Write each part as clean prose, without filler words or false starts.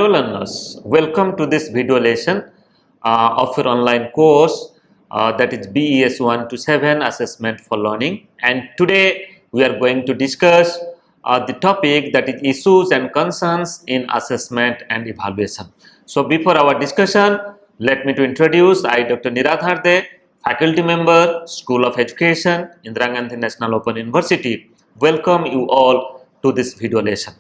Hello learners, welcome to this video lesson of your online course that is BES 1 to 7 Assessment for Learning, and today we are going to discuss the topic that is issues and concerns in assessment and evaluation. So before our discussion, let me to introduce Dr. Niradhar, faculty member, School of Education, Indira Gandhi National Open University. Welcome you all to this video lesson.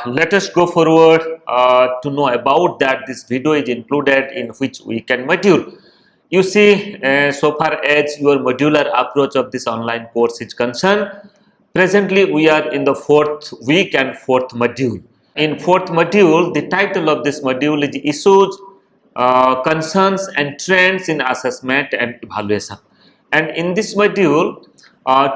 Let us go forward to know about that this video is included in which weekend module. You see, so far as your modular approach of this online course is concerned, presently we are in the 4th week and 4th module. In 4th module, the title of this module is Issues, Concerns and Trends in Assessment and Evaluation. And in this module,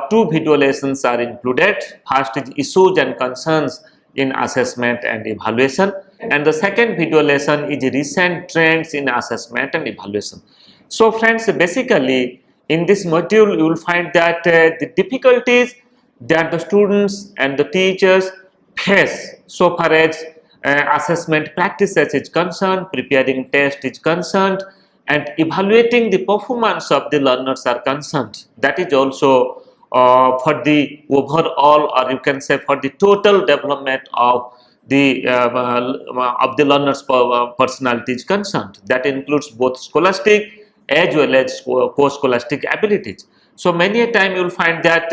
2 video lessons are included. First is Issues and Concerns in Assessment and Evaluation, and the second video lesson is Recent Trends in Assessment and Evaluation. So friends, basically in this module you will find that the difficulties that the students and the teachers face so far as assessment practices is concerned, preparing test is concerned, and evaluating the performance of the learners are concerned. That is also for the overall, or you can say for the total development of the learner's personality is concerned. That includes both scholastic as well as post-scholastic abilities. So many a time you will find that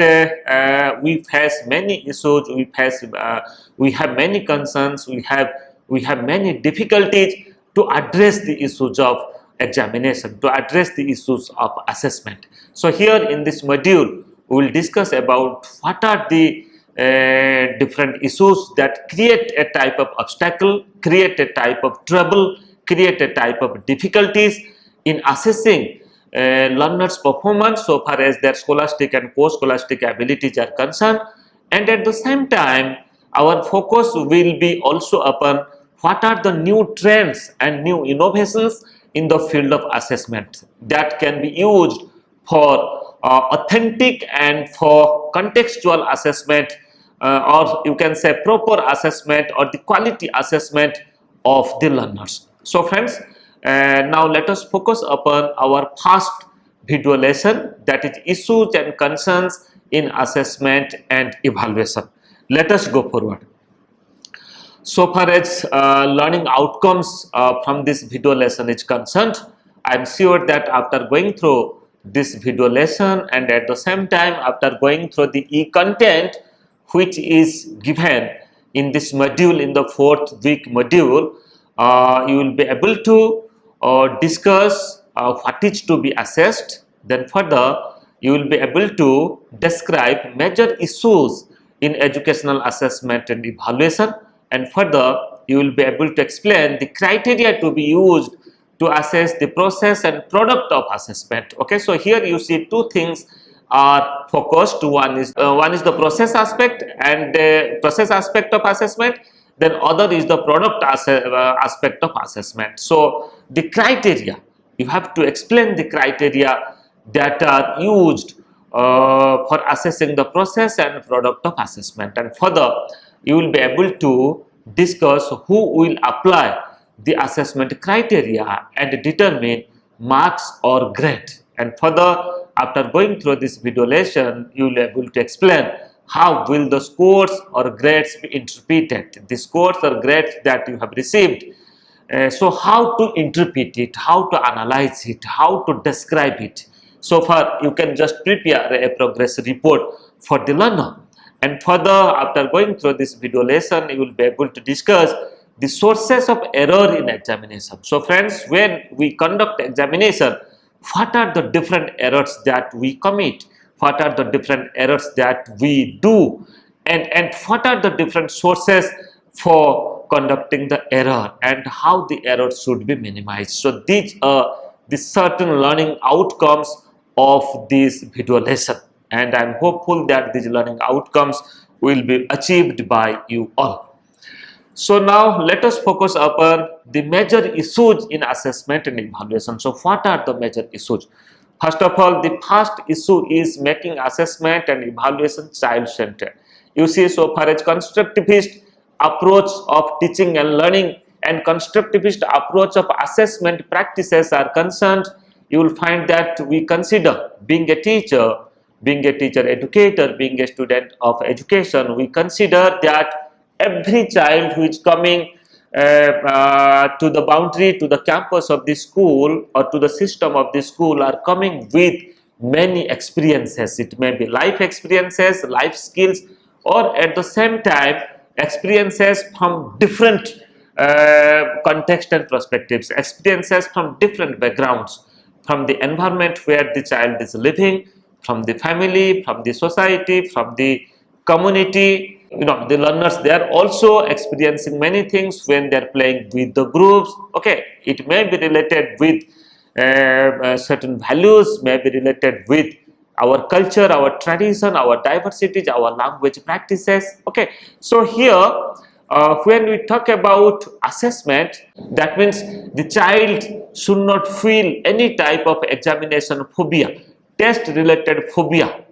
we face many issues, we have many concerns, we have many difficulties to address the issues of examination, to address the issues of assessment. So here in this module we will discuss about what are the different issues that create a type of obstacle, create a type of trouble, create a type of difficulties in assessing learners' performance so far as their scholastic and post-scholastic abilities are concerned. And at the same time, our focus will be also upon what are the new trends and new innovations in the field of assessment that can be used for authentic and for contextual assessment, or you can say proper assessment or the quality assessment of the learners. So friends, now let us focus upon our first video lesson, that is issues and concerns in assessment and evaluation. Let us go forward. So far as learning outcomes from this video lesson is concerned, I am sure that after going through this video lesson and at the same time after going through the e-content which is given in this module, in the 4th week module, you will be able to discuss what is to be assessed. Then further you will be able to describe major issues in educational assessment and evaluation, and further you will be able to explain the criteria to be used to assess the process and product of assessment. Okay, so here you see 2 things are focused. One is the process aspect and process aspect of assessment, then other is the product aspect of assessment. So the criteria, you have to explain the criteria that are used for assessing the process and product of assessment, and further you will be able to discuss who will apply the assessment criteria and determine marks or grade. And further, after going through this video lesson, you will be able to explain how will the scores or grades be interpreted, the scores or grades that you have received. So how to interpret it, how to analyze it, how to describe it. So far you can just prepare a progress report for the learner. And further, after going through this video lesson, you will be able to discuss the sources of error in examination. So friends, when we conduct examination, what are the different errors that we commit, what are the different errors that we do, and what are the different sources for conducting the error and how the error should be minimized. So these are the certain learning outcomes of this video lesson, and I am hopeful that these learning outcomes will be achieved by you all. So now let us focus upon the major issues in assessment and evaluation. So what are the major issues? First of all, the first issue is making assessment and evaluation child-centered. You see, so far as constructivist approach of teaching and learning and constructivist approach of assessment practices are concerned, you will find that we consider being a teacher educator, being a student of education, we consider that every child who is coming to the boundary, to the campus of the school or to the system of the school are coming with many experiences. It may be life experiences, life skills, or at the same time experiences from different context and perspectives, experiences from different backgrounds, from the environment where the child is living, from the family, from the society, from the community. The learners, they are also experiencing many things when they are playing with the groups. Okay, it may be related with certain values, may be related with our culture, our tradition, our diversities, our language practices. Okay, so here when we talk about assessment, that means the child should not feel any type of examination phobia, test related phobia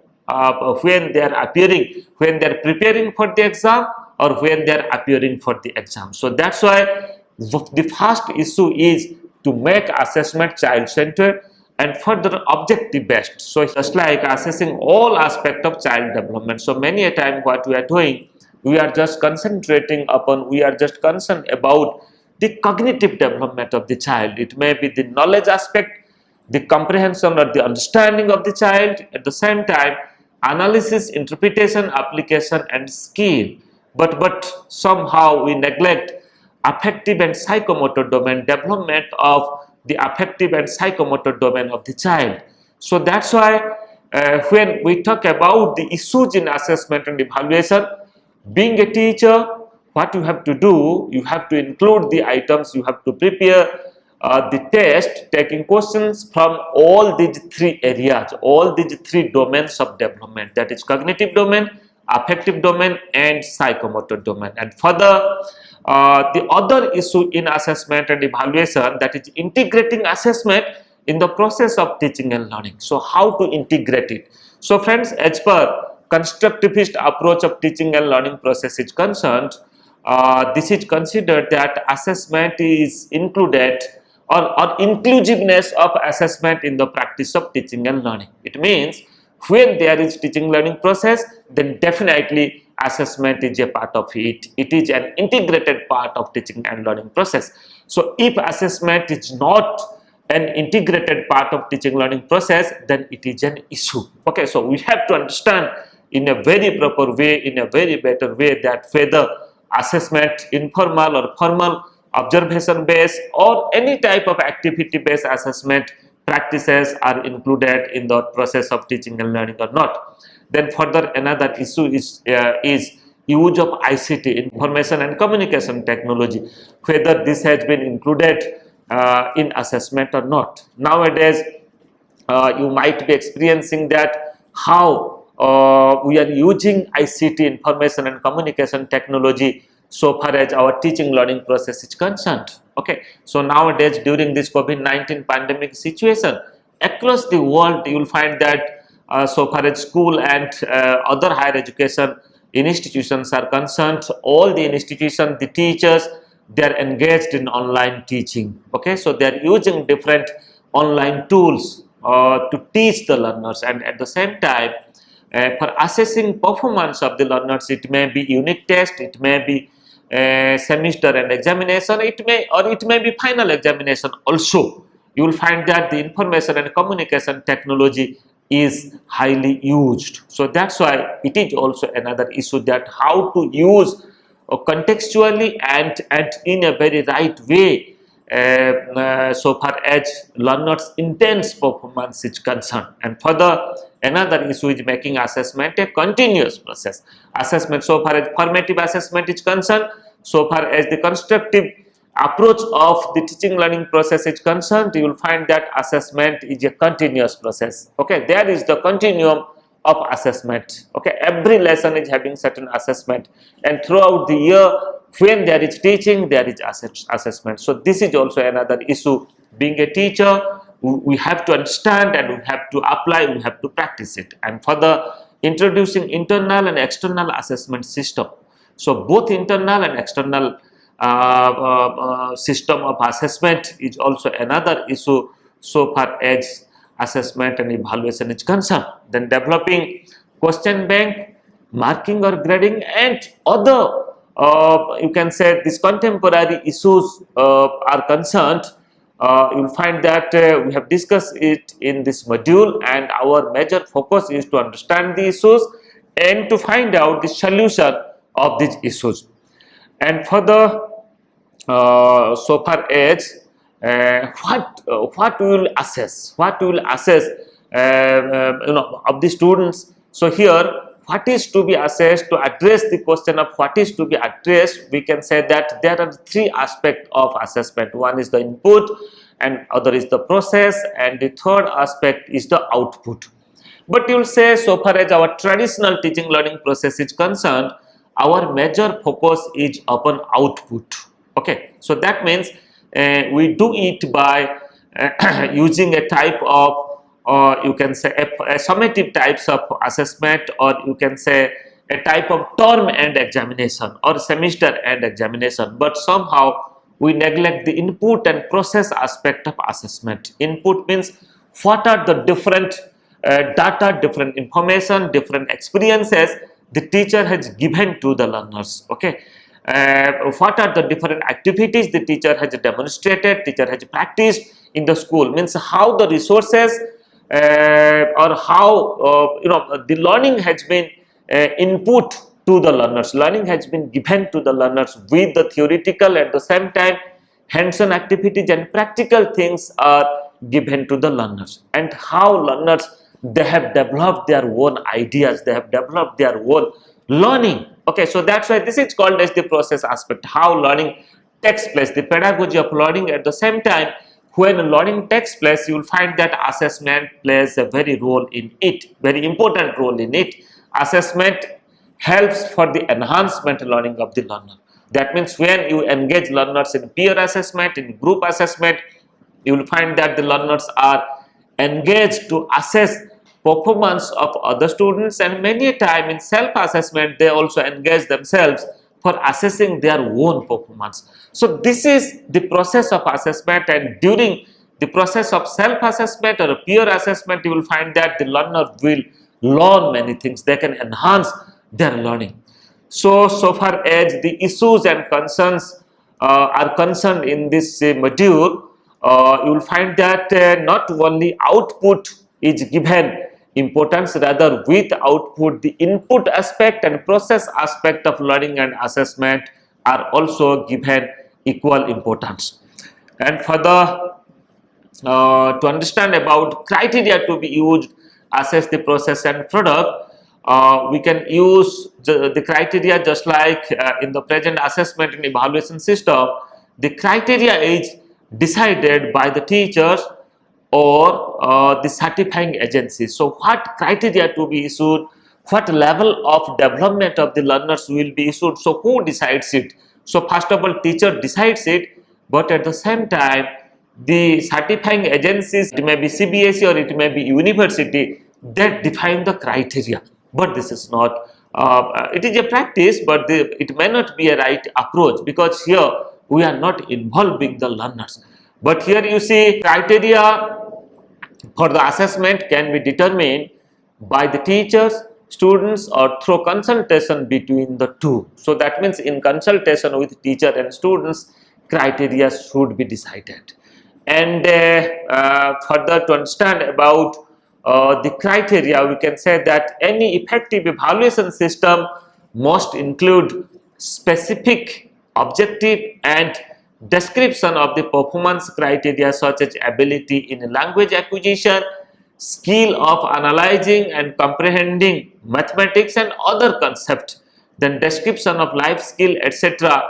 when they are appearing, when they are preparing for the exam or when they are appearing for the exam. So that's why the first issue is to make assessment child centered and further objective based. So just like assessing all aspects of child development. So many a time what we are doing, we are just concentrating upon, we are just concerned about the cognitive development of the child. It may be the knowledge aspect, the comprehension or the understanding of the child, at the same time analysis, interpretation, application and skill. But somehow we neglect affective and psychomotor domain, development of the affective and psychomotor domain of the child. So that's why when we talk about the issues in assessment and evaluation, being a teacher, what you have to do, you have to include the items, you have to prepare the test taking questions from all these three areas, all these three domains of development, that is cognitive domain, affective domain and psychomotor domain. And further, the other issue in assessment and evaluation, that is integrating assessment in the process of teaching and learning. So how to integrate it? So friends, as per constructivist approach of teaching and learning process is concerned, this is considered that assessment is included, or inclusiveness of assessment in the practice of teaching and learning. It means when there is teaching learning process, then definitely assessment is a part of it. It is an integrated part of teaching and learning process. So if assessment is not an integrated part of teaching learning process, then it is an issue. Okay, so we have to understand in a very proper way, in a very better way, that whether assessment, informal or formal, observation based or any type of activity based assessment practices are included in the process of teaching and learning or not. Then further another issue is use of ICT, information and communication technology, whether this has been included in assessment or not. Nowadays you might be experiencing that how we are using ICT, information and communication technology, so far as our teaching learning process is concerned. Okay, so nowadays during this COVID-19 pandemic situation across the world, you will find that so far as school and other higher education institutions are concerned, all the institutions, the teachers, they are engaged in online teaching. Okay, so they are using different online tools to teach the learners, and at the same time for assessing performance of the learners, it may be unit test, it may be semester and examination, it may be final examination also. You will find that the information and communication technology is highly used. So that's why it is also another issue, that how to use contextually and in a very right way so far as learners intense performance is concerned. And further another issue is making assessment a continuous process. Assessment, so far as formative assessment is concerned, so far as the constructive approach of the teaching learning process is concerned, you will find that assessment is a continuous process. Okay, there is the continuum of assessment. Okay, every lesson is having certain assessment, and throughout the year when there is teaching, there is assessment. So this is also another issue. Being a teacher, we have to understand and we have to apply, we have to practice it. And further, introducing internal and external assessment system. So both internal and external system of assessment is also another issue so far as assessment and evaluation is concerned. Then developing question bank, marking or grading, and other you can say these contemporary issues are concerned. You will find that we have discussed it in this module, and our major focus is to understand the issues and to find out the solution of these issues. And further, so far as what we will assess, of the students. So here, what is to be assessed, to address the question of what is to be addressed, we can say that there are three aspects of assessment. One is the input, and other is the process, and the third aspect is the output. But you will say, so far as our traditional teaching learning process is concerned, our major focus is upon output. Okay, so that means we do it by using a type of you can say a summative types of assessment, or you can say a type of term end examination or semester end examination, but somehow we neglect the input and process aspect of assessment. Input means what are the different data, different information, different experiences the teacher has given to the learners. Okay, what are the different activities the teacher has demonstrated, teacher has practiced in the school, means how the resources or how the learning has been input to the learners, learning has been given to the learners with the theoretical, at the same time hands-on activities and practical things are given to the learners, and how learners they have developed their own ideas, they have developed their own learning. Okay, so that's why this is called as the process aspect, how learning takes place, the pedagogy of learning. At the same time, when learning takes place, you will find that assessment plays a very role in it, very important role in it. Assessment helps for the enhancement learning of the learner. That means when you engage learners in peer assessment, in group assessment, you will find that the learners are engaged to assess performance of other students, and many a time in self-assessment they also engage themselves for assessing their own performance. So this is the process of assessment, and during the process of self-assessment or peer assessment, you will find that the learner will learn many things, they can enhance their learning. So far as the issues and concerns are concerned in this module, you will find that not only output is given importance, rather with output the input aspect and process aspect of learning and assessment are also given equal importance. And further, to understand about criteria to be used assess the process and product, we can use the criteria just like in the present assessment and evaluation system. The criteria is decided by the teachers or the certifying agency. So what criteria to be issued, what level of development of the learners will be issued, so who decides it? So first of all, teacher decides it, but at the same time the certifying agencies, it may be CBSE or it may be university, that define the criteria. But this is not it is a practice, but it may not be a right approach, because here we are not involving the learners. But here you see criteria for the assessment can be determined by the teachers, students, or through consultation between the two. So that means in consultation with teacher and students, criteria should be decided. And further to understand about the criteria, we can say that any effective evaluation system must include specific, objective, and description of the performance criteria such as ability in language acquisition, skill of analyzing and comprehending mathematics and other concepts, then description of life skill, etc.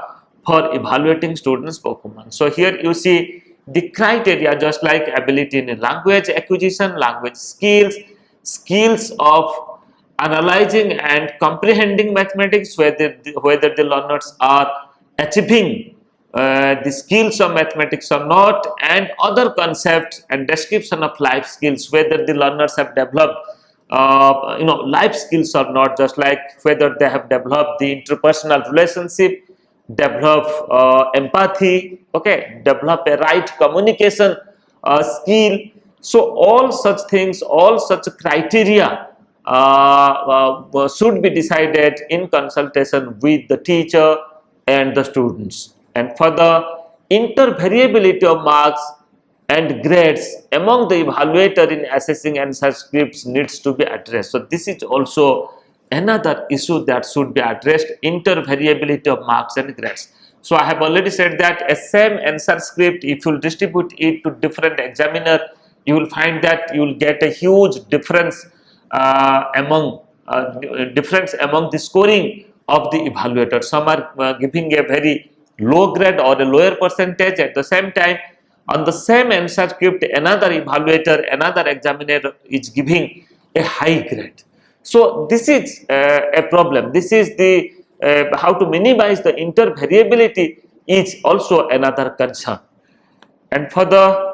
for evaluating students' performance. So here you see the criteria just like ability in language acquisition, language skills, skills of analyzing and comprehending mathematics, whether the learners are achieving the skills of mathematics or not, and other concepts and description of life skills, whether the learners have developed life skills or not, just like whether they have developed the interpersonal relationship, develop empathy, okay, develop a right communication skill. So all such things, all such criteria should be decided in consultation with the teacher and the students. And for the intervariability of marks and grades among the evaluator in assessing answer scripts needs to be addressed. So this is also another issue that should be addressed, intervariability of marks and grades. So I have already said that a same answer script, if you distribute it to different examiner, you will find that you will get a huge difference among the scoring of the evaluator. Some are giving a very low grade or a lower percentage. At the same time, on the same answer script, another evaluator, another examiner is giving a high grade. So this is a problem. This is the how to minimize the intervariability is also another concern. And for the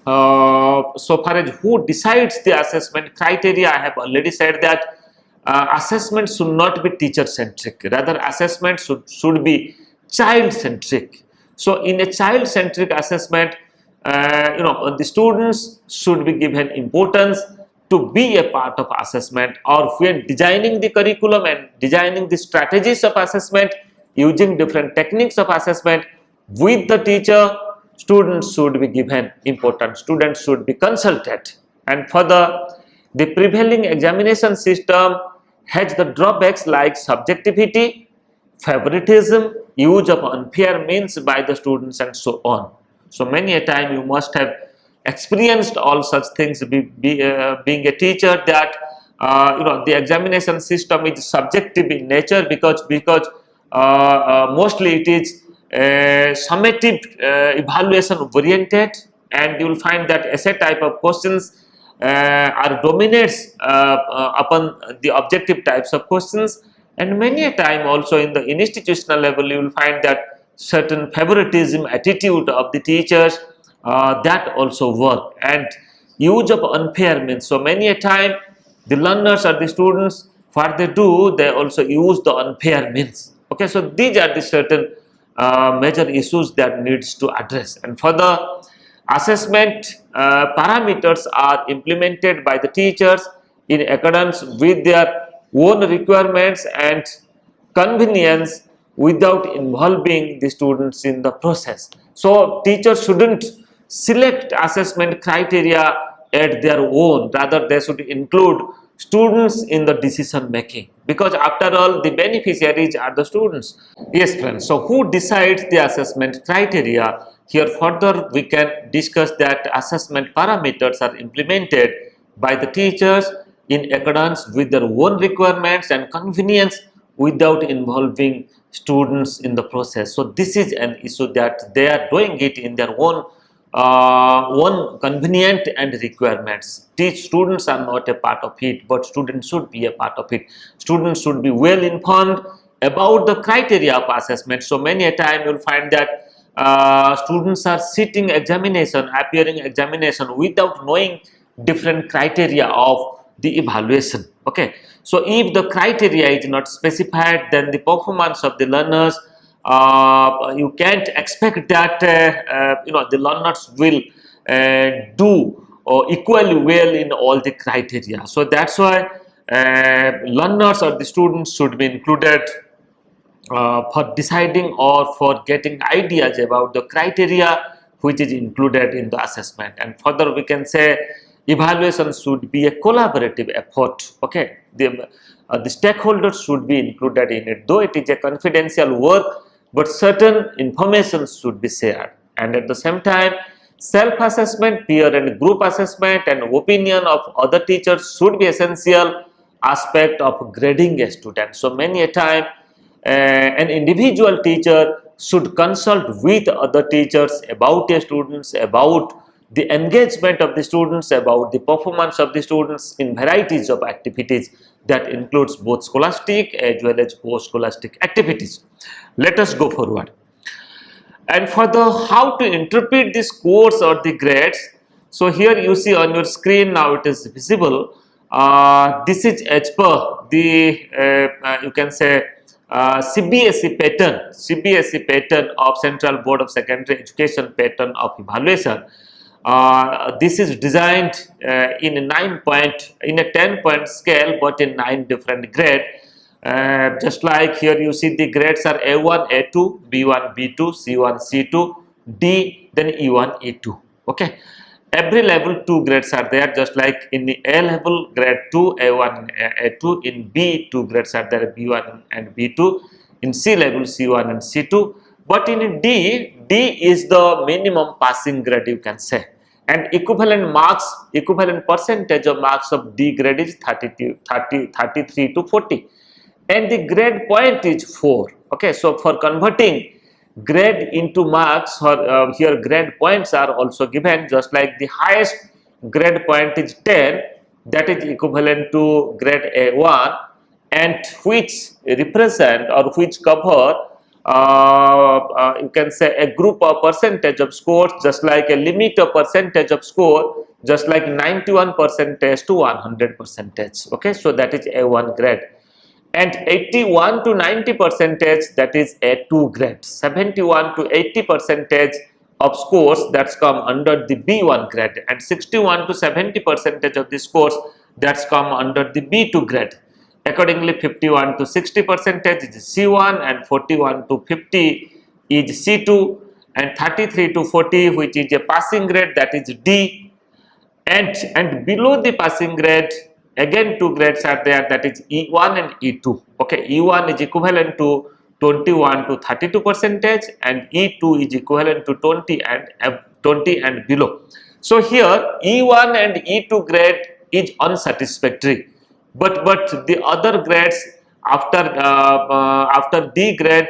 so far as who decides the assessment criteria, I have already said that assessment should not be teacher centric, rather assessment should be child centric. So in a child centric assessment, the students should be given importance to be a part of assessment, or when designing the curriculum and designing the strategies of assessment using different techniques of assessment with the teacher, students should be given importance, students should be consulted. And further, the prevailing examination system has the drawbacks like subjectivity, favoritism, use of unfair means by the students, and so on. So many a time you must have experienced all such things being a teacher, that the examination system is subjective in nature, because mostly it is summative evaluation oriented, and you will find that essay type of questions are dominates upon the objective types of questions. And many a time also in the institutional level you will find that certain favoritism attitude of the teachers that also work, and use of unfair means. So many a time the learners or the students, what they do, they also use the unfair means. Okay, so these are the certain major issues that needs to address. And for the assessment parameters are implemented by the teachers in accordance with their own requirements and convenience without involving the students in the process. So teachers shouldn't select assessment criteria at their own, rather they should include students in the decision making, because after all the beneficiaries are the students. Yes friends, so who decides the assessment criteria? Here further we can discuss that assessment parameters are implemented by the teachers in accordance with their own requirements and convenience without involving students in the process. So this is an issue that they are doing it in their own convenient and requirements. Students are not a part of it, but students should be a part of it. Students should be well informed about the criteria of assessment. So many a time you will find that students are sitting examination, appearing examination without knowing different criteria of the evaluation. Okay, so if the criteria is not specified, then the performance of the learners, you can't expect that the learners will do equally well in all the criteria. So that's why learners or the students should be included for deciding or for getting ideas about the criteria which is included in the assessment. And further we can say evaluation should be a collaborative effort. Okay, the stakeholders should be included in it, though it is a confidential work, but certain information should be shared. And at the same time, self-assessment, peer and group assessment, and opinion of other teachers should be essential aspect of grading a student. So many a time an individual teacher should consult with other teachers about a students, about the engagement of the students, about the performance of the students in varieties of activities that includes both scholastic as well as post-scholastic activities. Let us go forward. And for the how to interpret this scores or the grades, so here you see on your screen, now it is visible, This is as per the you can say CBSE pattern of Central Board of Secondary Education pattern of evaluation. This is designed in a 10-point scale, but in 9 different grade. Just like here you see the grades are A1, A2, B1, B2, C1, C2, D, then E1, E2. Okay. Every level 2 grades are there, just like in the A level grade 2, A1, A2, in B 2 grades are there, B1 and B2, in C level C1 and C2, but in D is the minimum passing grade you can say, and equivalent percentage of marks of D grade is 33 to 40, and the grade point is 4. Okay, so for converting grade into marks, or here grade points are also given, just like the highest grade point is 10, that is equivalent to grade A1, and which represent or which cover you can say a group of percentage of scores, just like a limit of percentage of score, just like 91 percentage to 100 percentage. Okay, so that is A1 grade, and 81 to 90 percentage, that is A2 grade. 71 to 80 percentage of scores that's come under the B1 grade, and 61 to 70 percentage of the scores that's come under the B2 grade. Accordingly, 51 to 60 percentage is C1, and 41 to 50 is C2, and 33 to 40, which is a passing grade, that is D, and below the passing grade again 2 grades are there, that is E1 and E2. Okay, E1 is equivalent to 21 to 32 percentage, and E2 is equivalent to 20 and below. So here E1 and E2 grade is unsatisfactory, but the other grades after D grade,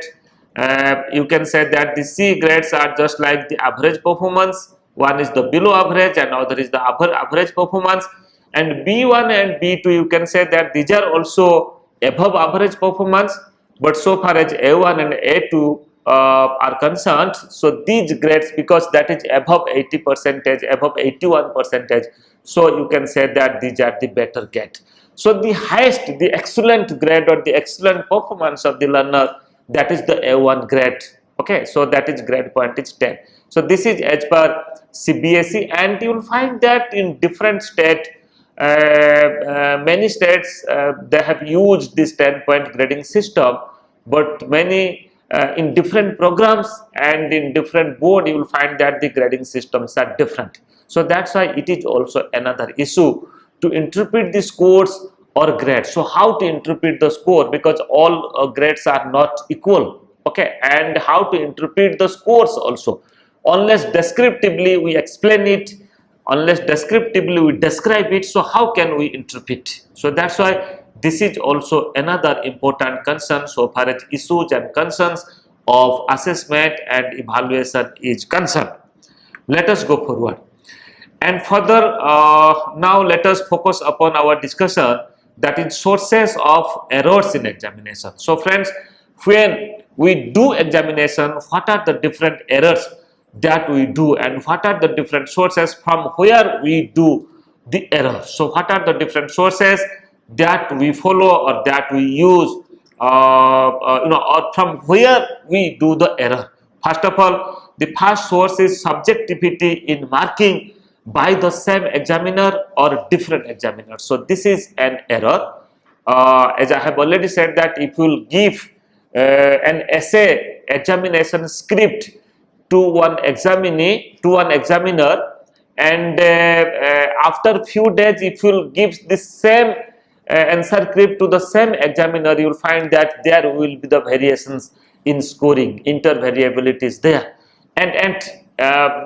you can say that the C grades are just like the average performance. One is the below average and other is the average performance, and B1 and B2 you can say that these are also above average performance, but so far as A1 and A2 are concerned, so these grades, because that is above 80 percentage, above 81 percentage, so you can say that these are the better grade. So the highest, the excellent grade or the excellent performance of the learner, that is the A1 grade. Okay, so that is grade point is 10. So this is as per CBSE, and you will find that in different state, many states they have used this 10-point grading system, but many in different programs and in different board you will find that the grading systems are different. So that's why it is also another issue to interpret the scores or grades. So how to interpret the score, because all grades are not equal. Okay, and how to interpret the scores also, unless descriptively we explain it, unless descriptively we describe it, so how can we interpret? So that's why this is also another important concern so far as issues and concerns of assessment and evaluation is concerned. Let us go forward, and further now let us focus upon our discussion, that is sources of errors in examination. So friends, when we do examination, what are the different errors that we do, and what are the different sources from where we do the error? So what are the different sources that we follow or that we use, or from where we do the error? First of all, the first source is subjectivity in marking by the same examiner or different examiners. So this is an error. As I have already said, that if you will give an essay examination script to one examiner, and after few days if you will give the same answer script to the same examiner, you will find that there will be the variations in scoring, intervariability is there, and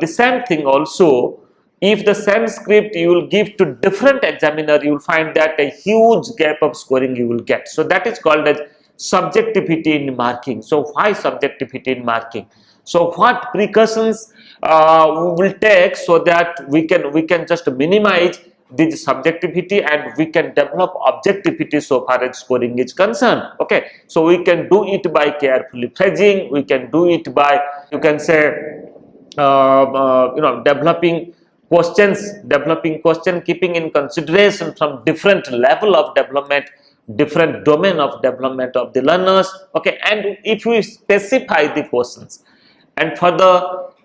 the same thing also, if the same script you will give to different examiner, you will find that a huge gap of scoring you will get. So that is called as subjectivity in marking. So why subjectivity in marking? So what precautions we will take so that we can just minimize this subjectivity and we can develop objectivity so far as scoring is concerned. Okay, so we can do it by carefully phrasing, we can do it by, you can say, developing questions, developing question, keeping in consideration from different level of development, different domain of development of the learners. Okay, and if we specify the questions, and further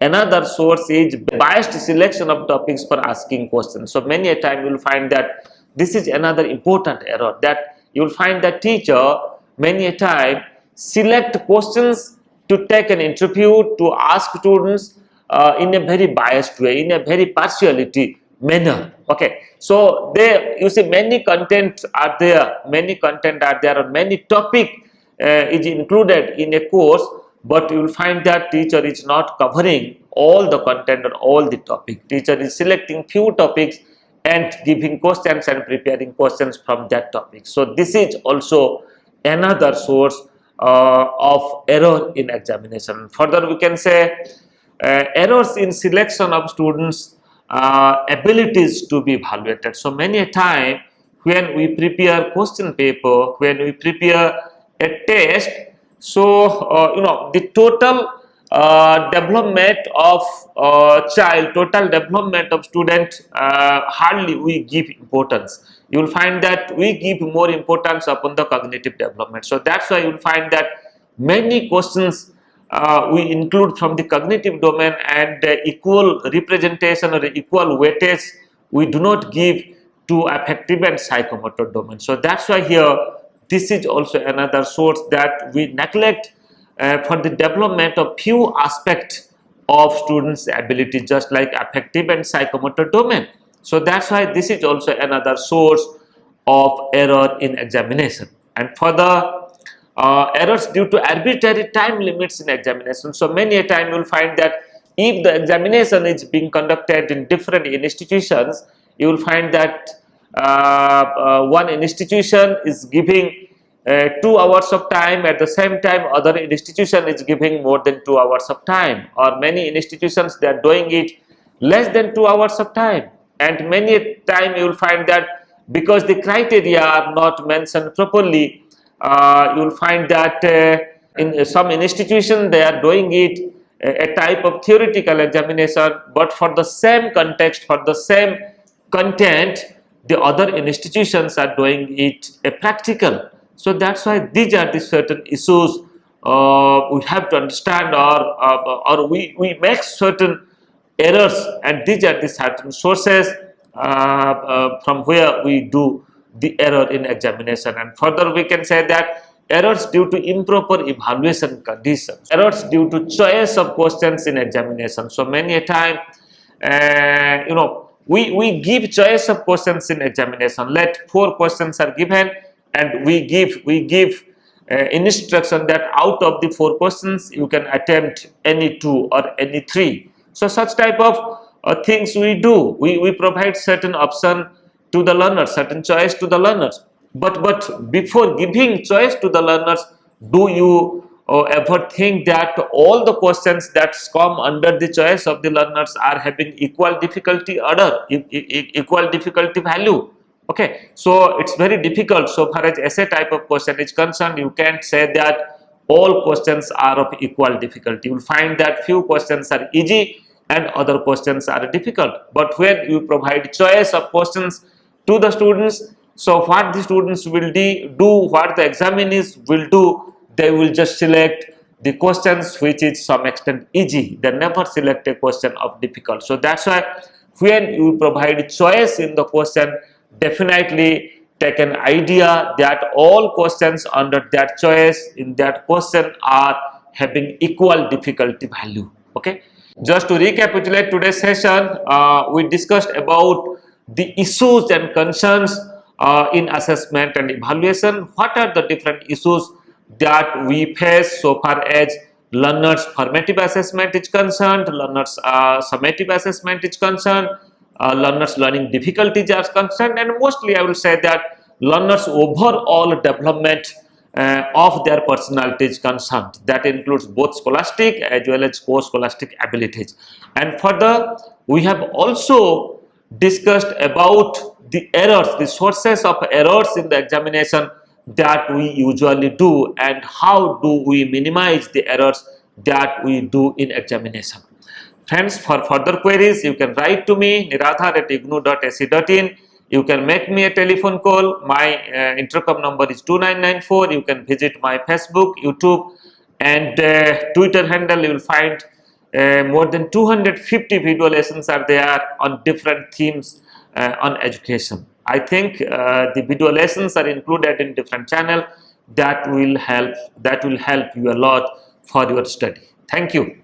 another source is biased selection of topics for asking questions. So many a time you will find that this is another important error, that you will find that teacher many a time select questions to take an interview, to ask students in a very biased way, in a very partiality manner. Okay, so there you see many content are there, or many topic is included in a course, but you will find that teacher is not covering all the content or all the topic. Teacher is selecting few topics and giving questions and preparing questions from that topic. So this is also another source of error in examination. Further we can say errors in selection of students abilities to be evaluated. So many a time when we prepare question paper, when we prepare a test, so the total development of child, total development of student, hardly we give importance. You will find that we give more importance upon the cognitive development. So that's why you will find that many questions we include from the cognitive domain, and equal representation or equal weightage we do not give to affective and psychomotor domain. So that's why here this is also another source that we neglect for the development of few aspects of students' ability, just like affective and psychomotor domain. So that's why this is also another source of error in examination. And further errors due to arbitrary time limits in examination. So many a time you will find that if the examination is being conducted in different institutions, you will find that one institution is giving 2 hours of time, at the same time other institution is giving more than 2 hours of time, or many institutions they are doing it less than 2 hours of time. And many a time you will find that because the criteria are not mentioned properly, you will find that in some institution they are doing it a type of theoretical examination, but for the same context, for the same content, the other institutions are doing it a practical. So that's why these are the certain issues we have to understand, or we make certain errors, and these are the certain sources from where we do the error in examination. And further we can say that errors due to improper evaluation conditions, errors due to choice of questions in examination. So many a time we give choice of questions in examination. Let 4 questions are given, and we give instruction that out of the 4 questions you can attempt any 2 or any 3. So such type of things we do. We provide certain option to the learners, certain choice to the learners. But before giving choice to the learners, do you ever think that all the questions that come under the choice of the learners are having equal difficulty order, equal difficulty value? Okay, so it's very difficult. So far as essay type of question is concerned, you can't say that all questions are of equal difficulty. You will find that few questions are easy and other questions are difficult. But when you provide choice of questions to the students, so what the students will do, what the examinees will do, they will just select the questions which is some extent easy. They never select a question of difficult. So that's why when you provide choice in the question, definitely take an idea that all questions under that choice in that question are having equal difficulty value. Okay, just to recapitulate today's session, we discussed about the issues and concerns in assessment and evaluation. What are the different issues that we face so far as learners formative assessment is concerned, learners summative assessment is concerned, learners learning difficulties are concerned, and mostly I will say that learners overall development of their personality is concerned. That includes both scholastic as well as post-scholastic abilities. And further, we have also discussed about the errors, the sources of errors in the examination that we usually do, and how do we minimize the errors that we do in examination. Friends, for further queries, you can write to me, niradhar@ignou.ac.in. You can make me a telephone call. My intercom number is 2994. You can visit my Facebook, YouTube, and Twitter handle. You will find more than 250 video lessons are there on different themes on education. I think the video lessons are included in different channel that will help you a lot for your study. Thank you.